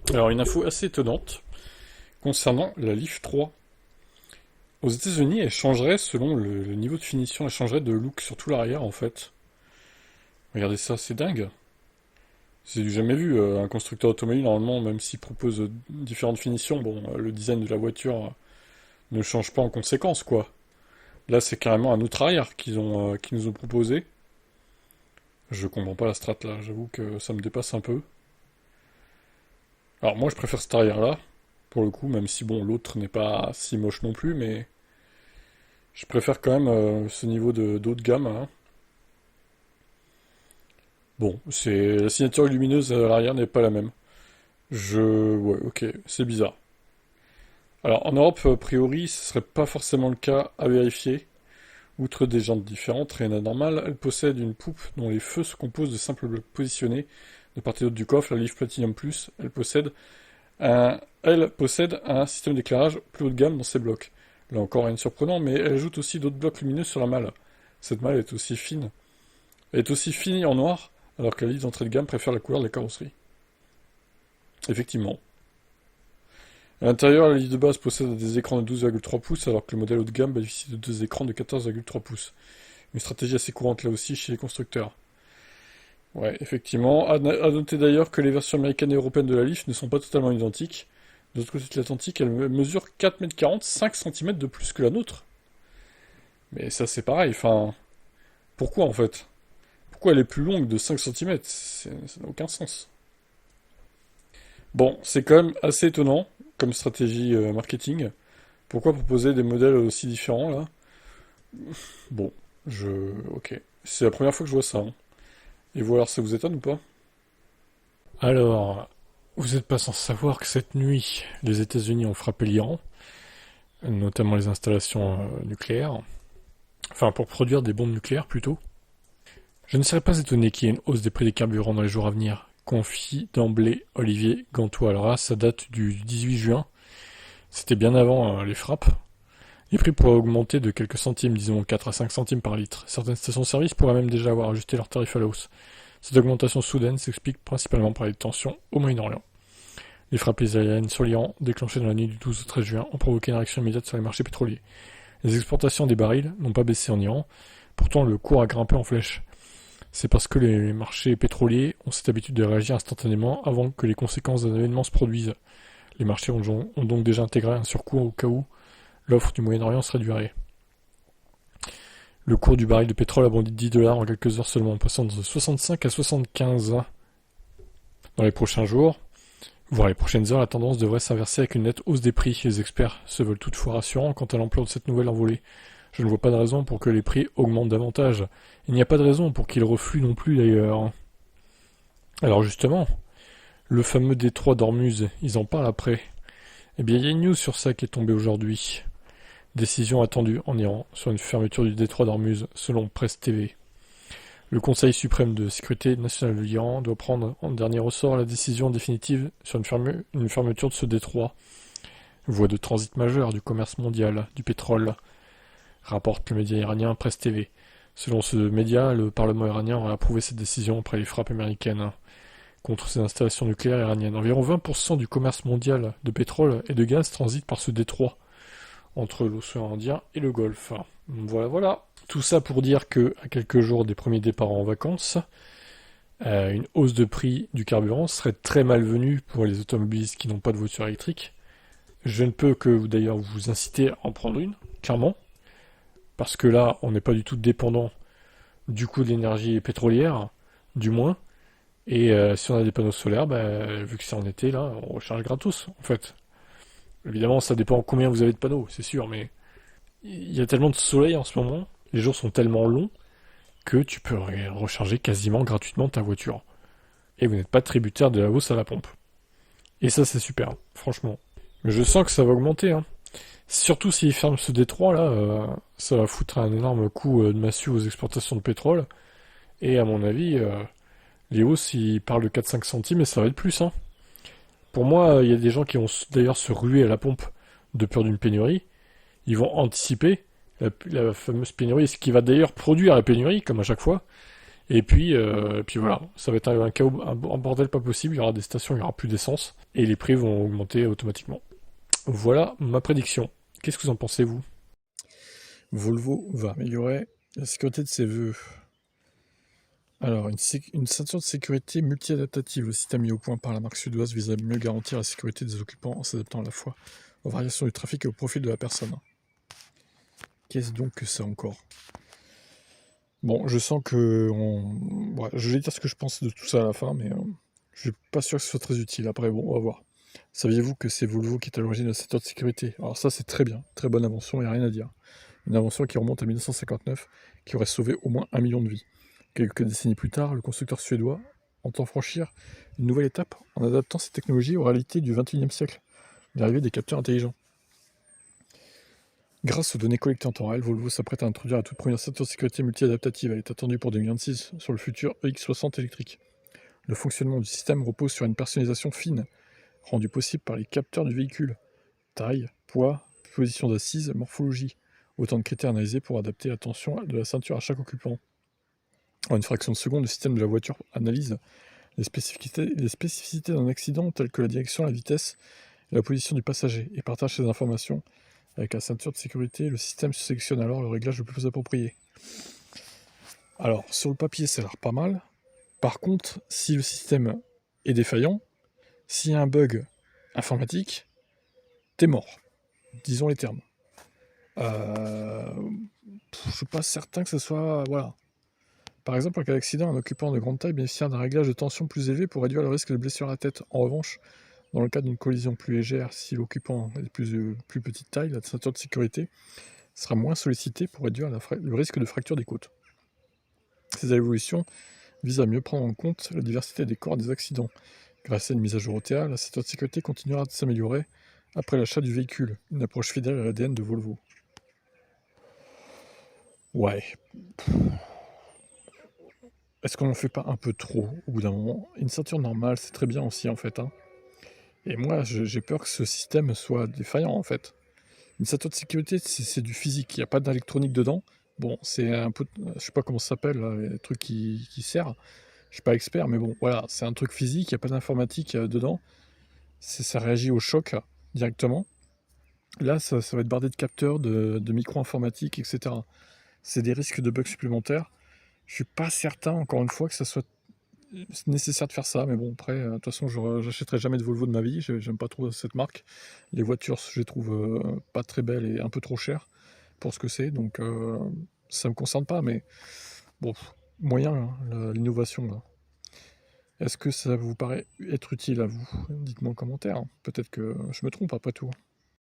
Alors, une info assez étonnante concernant la Leaf 3. Aux États-Unis, elle changerait selon le niveau de finition, elle changerait de look sur tout l'arrière en fait. Regardez ça, c'est dingue. C'est du jamais vu. Un constructeur automobile, normalement, même s'il propose différentes finitions, bon, le design de la voiture ne change pas en conséquence, quoi. Là, c'est carrément un autre arrière qu'ils nous ont proposé. Je comprends pas la strat là, j'avoue que ça me dépasse un peu. Alors moi, je préfère cet arrière là, pour le coup, même si bon, l'autre n'est pas si moche non plus, mais je préfère quand même ce niveau de d'haut de gamme, hein. Bon, c'est la signature lumineuse à l'arrière n'est pas la même. Ouais, ok, c'est bizarre. Alors en Europe, a priori, ce serait pas forcément le cas à vérifier. Outre des jantes différentes, rien d'anormal, elle possède une poupe dont les feux se composent de simples blocs positionnés de part et d'autre du coffre. La Leaf Platinum Plus, elle possède un système d'éclairage plus haut de gamme dans ses blocs. Là encore rien de surprenant, mais elle ajoute aussi d'autres blocs lumineux sur la malle. Cette malle est aussi fine. Elle est aussi finie en noir, alors que la Leaf d'entrée de gamme préfère la couleur de la carrosserie. Effectivement. À l'intérieur, la Leaf de base possède des écrans de 12,3 pouces, alors que le modèle haut de gamme bénéficie de deux écrans de 14,3 pouces. Une stratégie assez courante là aussi chez les constructeurs. Ouais, effectivement. À noter d'ailleurs que les versions américaines et européennes de la Leaf ne sont pas totalement identiques. De l'autre côté de l'Atlantique, elle mesure 4,40 m, 5 cm de plus que la nôtre. Mais ça c'est pareil, enfin... Pourquoi en fait? Pourquoi elle est plus longue de 5 cm? Ça n'a aucun sens. Bon, c'est quand même assez étonnant comme stratégie marketing. Pourquoi proposer des modèles aussi différents là? Bon, je... Ok. C'est la première fois que je vois ça, hein. Et vous alors, ça vous étonne ou pas? Alors, vous n'êtes pas sans savoir que cette nuit, les États-Unis ont frappé l'Iran, notamment les installations nucléaires, enfin pour produire des bombes nucléaires plutôt. Je ne serais pas étonné qu'il y ait une hausse des prix des carburants dans les jours à venir, confie d'emblée Olivier Gantois. Alors là, ça date du 18 juin, c'était bien avant les frappes. Les prix pourraient augmenter de quelques centimes, disons 4 à 5 centimes par litre. Certaines stations-service pourraient même déjà avoir ajusté leurs tarifs à la hausse. Cette augmentation soudaine s'explique principalement par les tensions au Moyen-Orient. Les frappes aériennes sur l'Iran, déclenchées dans la nuit du 12 au 13 juin, ont provoqué une réaction immédiate sur les marchés pétroliers. Les exportations des barils n'ont pas baissé en Iran, pourtant le cours a grimpé en flèche. C'est parce que les marchés pétroliers ont cette habitude de réagir instantanément avant que les conséquences d'un événement se produisent. Les marchés ont donc déjà intégré un surcoût au cas où l'offre du Moyen-Orient se réduirait. Le cours du baril de pétrole a bondi de 10 $ en quelques heures seulement, passant de 65 à 75. Dans les prochains jours, voire les prochaines heures, la tendance devrait s'inverser avec une nette hausse des prix. Les experts se veulent toutefois rassurants quant à l'ampleur de cette nouvelle envolée. Je ne vois pas de raison pour que les prix augmentent davantage. Il n'y a pas de raison pour qu'ils refluent non plus d'ailleurs. Alors justement, le fameux détroit d'Ormuz, ils en parlent après. Eh bien, il y a une news sur ça qui est tombée aujourd'hui. Décision attendue en Iran sur une fermeture du détroit d'Ormuz, selon Presse TV. Le Conseil suprême de sécurité nationale de l'Iran doit prendre en dernier ressort la décision définitive sur une fermeture de ce détroit. Voie de transit majeure du commerce mondial du pétrole, rapporte le média iranien Presse TV. Selon ce média, le Parlement iranien aurait approuvé cette décision après les frappes américaines contre ces installations nucléaires iraniennes. Environ 20% du commerce mondial de pétrole et de gaz transite par ce détroit, entre l'océan Indien et le Golfe. Voilà, voilà. Tout ça pour dire que, à quelques jours des premiers départs en vacances, une hausse de prix du carburant serait très malvenue pour les automobilistes qui n'ont pas de voiture électrique. Je ne peux que d'ailleurs vous inciter à en prendre une, clairement, parce que là, on n'est pas du tout dépendant du coût de l'énergie pétrolière, du moins, et si on a des panneaux solaires, vu que c'est en été, là, on recharge gratos, en fait. Évidemment, ça dépend combien vous avez de panneaux, c'est sûr, mais il y a tellement de soleil en ce moment, les jours sont tellement longs, que tu peux recharger quasiment gratuitement ta voiture. Et vous n'êtes pas tributaire de la hausse à la pompe. Et ça, c'est super, franchement. Mais je sens que ça va augmenter, hein. Surtout s'ils ferment ce détroit, là, ça va foutre un énorme coup de massue aux exportations de pétrole. Et à mon avis, les hausses, ils parlent de 4-5 centimes, et ça va être plus, hein. Pour moi, il y a des gens qui vont d'ailleurs se ruer à la pompe de peur d'une pénurie. Ils vont anticiper la fameuse pénurie, ce qui va d'ailleurs produire la pénurie, comme à chaque fois. Et puis voilà, ça va être un chaos, un bordel pas possible. Il y aura des stations, il y aura plus d'essence et les prix vont augmenter automatiquement. Voilà ma prédiction. Qu'est-ce que vous en pensez, vous? Volvo va améliorer la sécurité de ses vœux. Alors, une ceinture de sécurité multi-adaptative. Le système mis au point par la marque suédoise vise à mieux garantir la sécurité des occupants en s'adaptant à la fois aux variations du trafic et au profil de la personne. Qu'est-ce donc que ça encore? Bon, je sens que... Ouais, je vais dire ce que je pense de tout ça à la fin, mais je suis pas sûr que ce soit très utile. Après, bon, on va voir. Saviez-vous que c'est Volvo qui est à l'origine de la ceinture de sécurité? Alors ça, c'est très bien. Très bonne invention, il n'y a rien à dire. Une invention qui remonte à 1959, qui aurait sauvé au moins 1 million de vies. Quelques décennies plus tard, le constructeur suédois entend franchir une nouvelle étape en adaptant ces technologies aux réalités du XXIe siècle, l'arrivée des capteurs intelligents. Grâce aux données collectées en temps réel, Volvo s'apprête à introduire la toute première ceinture de sécurité multi-adaptative. Elle est attendue pour 2026 sur le futur EX60 électrique. Le fonctionnement du système repose sur une personnalisation fine, rendue possible par les capteurs du véhicule. Taille, poids, position d'assise, morphologie. Autant de critères analysés pour adapter la tension de la ceinture à chaque occupant. En une fraction de seconde, le système de la voiture analyse les spécificités d'un accident telles que la direction, la vitesse et la position du passager et partage ces informations. Avec la ceinture de sécurité, le système sélectionne alors le réglage le plus approprié. Alors, sur le papier, ça a l'air pas mal. Par contre, si le système est défaillant, s'il y a un bug informatique, t'es mort. Disons les termes. Je suis pas certain que ce soit... Voilà. Par exemple, en cas d'accident, un occupant de grande taille bénéficie d'un réglage de tension plus élevé pour réduire le risque de blessure à la tête. En revanche, dans le cas d'une collision plus légère, si l'occupant est de plus petite taille, la ceinture de sécurité sera moins sollicitée pour réduire le risque de fracture des côtes. Ces évolutions visent à mieux prendre en compte la diversité des corps des accidents. Grâce à une mise à jour OTA, la ceinture de sécurité continuera de s'améliorer après l'achat du véhicule, une approche fidèle à l'ADN de Volvo. Ouais. Est-ce qu'on en fait pas un peu trop au bout d'un moment? Une ceinture normale, c'est très bien aussi en fait. Hein. Et moi, j'ai peur que ce système soit défaillant en fait. Une ceinture de sécurité, c'est du physique, il n'y a pas d'électronique dedans. Bon, c'est un peu, je sais pas comment ça s'appelle, là, les trucs qui servent. Je suis pas expert, mais bon, voilà, c'est un truc physique, il n'y a pas d'informatique dedans. Ça réagit au choc directement. Là, ça va être bardé de capteurs, de micro-informatique, etc. C'est des risques de bugs supplémentaires. Je suis pas certain, encore une fois, que ça soit nécessaire de faire ça, mais bon, après, de toute façon, j'achèterai jamais de Volvo de ma vie, j'aime pas trop cette marque. Les voitures, je les trouve pas très belles et un peu trop chères pour ce que c'est, donc ça me concerne pas, mais bon, moyen, hein, l'innovation, là. Est-ce que ça vous paraît être utile à vous? Dites-moi en commentaire, hein. Peut-être que je me trompe après tout.